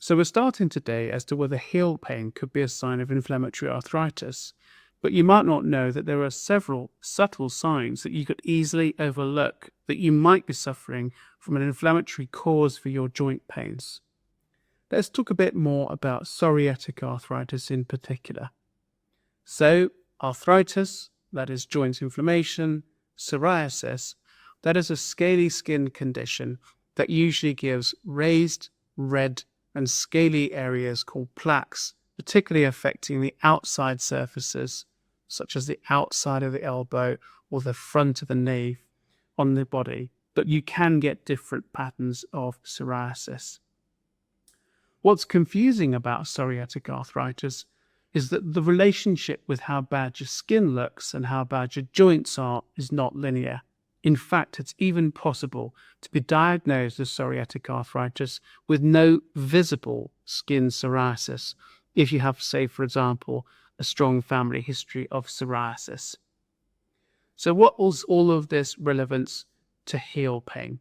So we're starting today as to whether heel pain could be a sign of inflammatory arthritis, but you might not know that there are several subtle signs that you could easily overlook that you might be suffering from an inflammatory cause for your joint pains. Let's talk a bit more about psoriatic arthritis in particular. So, arthritis, that is joint inflammation, psoriasis, that is a scaly skin condition that usually gives raised, red, and scaly areas called plaques, particularly affecting the outside surfaces, such as the outside of the elbow or the front of the knee on the body. But you can get different patterns of psoriasis. What's confusing about psoriatic arthritis is that the relationship with how bad your skin looks and how bad your joints are is not linear. In fact, it's even possible to be diagnosed as psoriatic arthritis with no visible skin psoriasis if you have, say, for example, a strong family history of psoriasis. So what was all of this relevance to heel pain?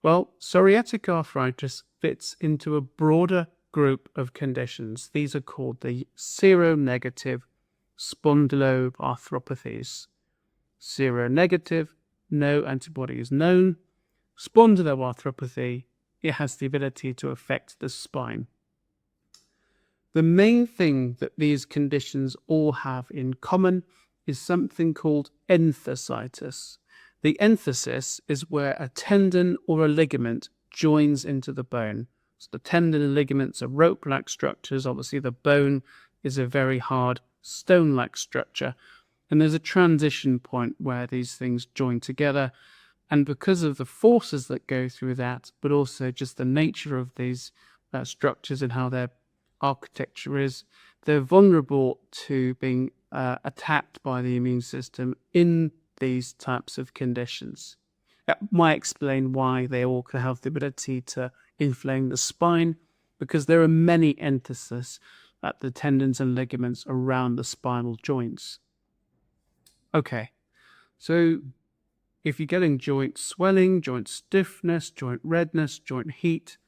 Well, psoriatic arthritis fits into a broader group of conditions. These are called the sero-negative spondyloarthropathies. Sero-negative, no antibody is known. Spondyloarthropathy, it has the ability to affect the spine. The main thing that these conditions all have in common is something called enthesitis. The enthesis is where a tendon or a ligament joins into the bone. So the tendon and ligaments are rope-like structures. Obviously, the bone is a very hard stone-like structure. And there's a transition point where these things join together. And because of the forces that go through that, but also just the nature of these structures and how their architecture is, they're vulnerable to being attacked by the immune system in these types of conditions. That might explain why they all can have the ability to inflame the spine, because there are many entheses at the tendons and ligaments around the spinal joints. Okay, so if you're getting joint swelling, joint stiffness, joint redness, joint heat,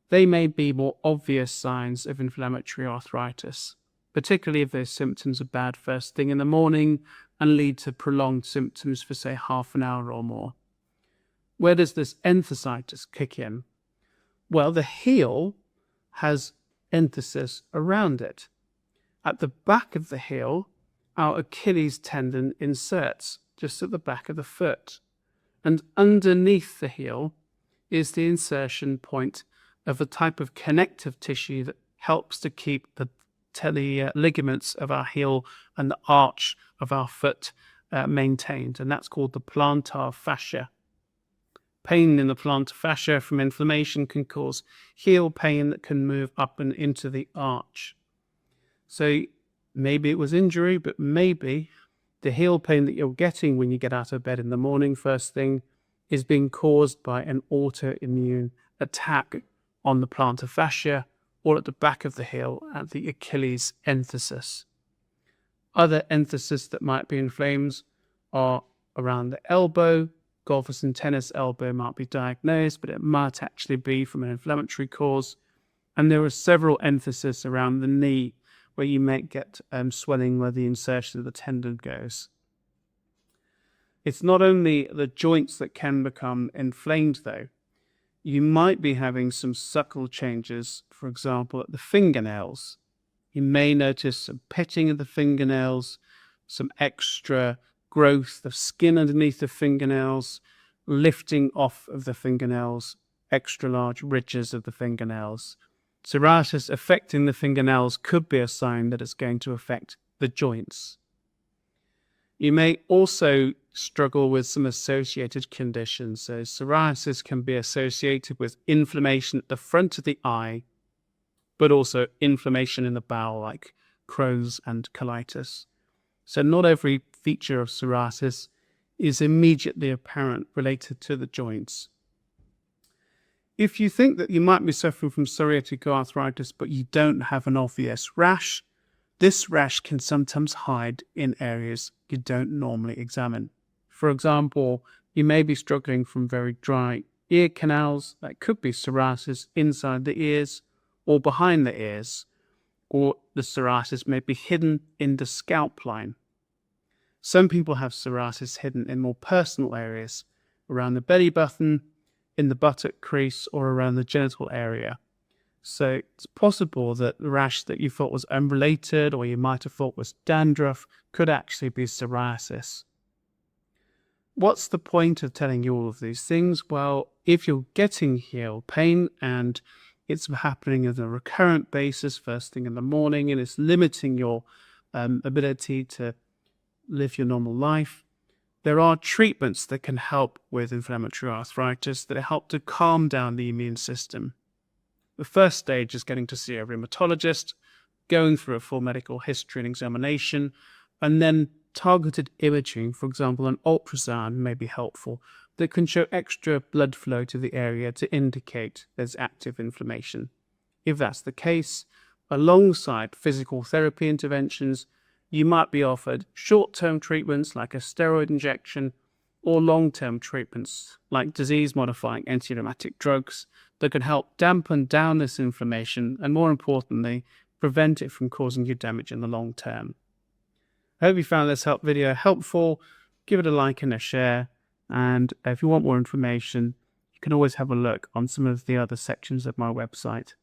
they may be more obvious signs of inflammatory arthritis, particularly if those symptoms are bad first thing in the morning and lead to prolonged symptoms for, say, half an hour or more. Where does this enthesitis kick in? Well, the heel has enthesis around it. At the back of the heel, our Achilles tendon inserts just at the back of the foot. And underneath the heel is the insertion point of a type of connective tissue that helps to keep the ligaments of our heel and the arch of our foot maintained. And that's called the plantar fascia. Pain in the plantar fascia from inflammation can cause heel pain that can move up and into the arch. So maybe it was injury, but maybe the heel pain that you're getting when you get out of bed in the morning first thing is being caused by an autoimmune attack on the plantar fascia or at the back of the heel at the Achilles enthesis. Other entheses that might be inflamed are around the elbow. Golfers and tennis elbow might be diagnosed, but it might actually be from an inflammatory cause. And there are several entheses around the knee where you may get swelling where the insertion of the tendon goes. It's not only the joints that can become inflamed, though. You might be having some subtle changes, for example, at the fingernails. You may notice some pitting of the fingernails, some extra growth of skin underneath the fingernails, lifting off of the fingernails, extra large ridges of the fingernails. Psoriasis affecting the fingernails could be a sign that it's going to affect the joints. You may also struggle with some associated conditions. So psoriasis can be associated with inflammation at the front of the eye, but also inflammation in the bowel like Crohn's and colitis. So not every feature of psoriasis is immediately apparent related to the joints. If you think that you might be suffering from psoriatic arthritis, but you don't have an obvious rash, this rash can sometimes hide in areas you don't normally examine. For example, you may be struggling from very dry ear canals. That could be psoriasis inside the ears, or behind the ears, or the psoriasis may be hidden in the scalp line. Some people have psoriasis hidden in more personal areas, around the belly button, in the buttock crease, or around the genital area. So it's possible that the rash that you thought was unrelated, or you might have thought was dandruff, could actually be psoriasis. What's the point of telling you all of these things? Well, if you're getting heel pain and it's happening on a recurrent basis first thing in the morning and it's limiting your ability to live your normal life, there are treatments that can help with inflammatory arthritis that help to calm down the immune system. The first stage is getting to see a rheumatologist, going through a full medical history and examination, and then targeted imaging, for example, an ultrasound may be helpful that can show extra blood flow to the area to indicate there's active inflammation. If that's the case, alongside physical therapy interventions, you might be offered short-term treatments like a steroid injection or long-term treatments like disease-modifying anti-rheumatic drugs that can help dampen down this inflammation and, more importantly, prevent it from causing you damage in the long term. I hope you found this video helpful. Give it a like and a share. And if you want more information, you can always have a look on some of the other sections of my website.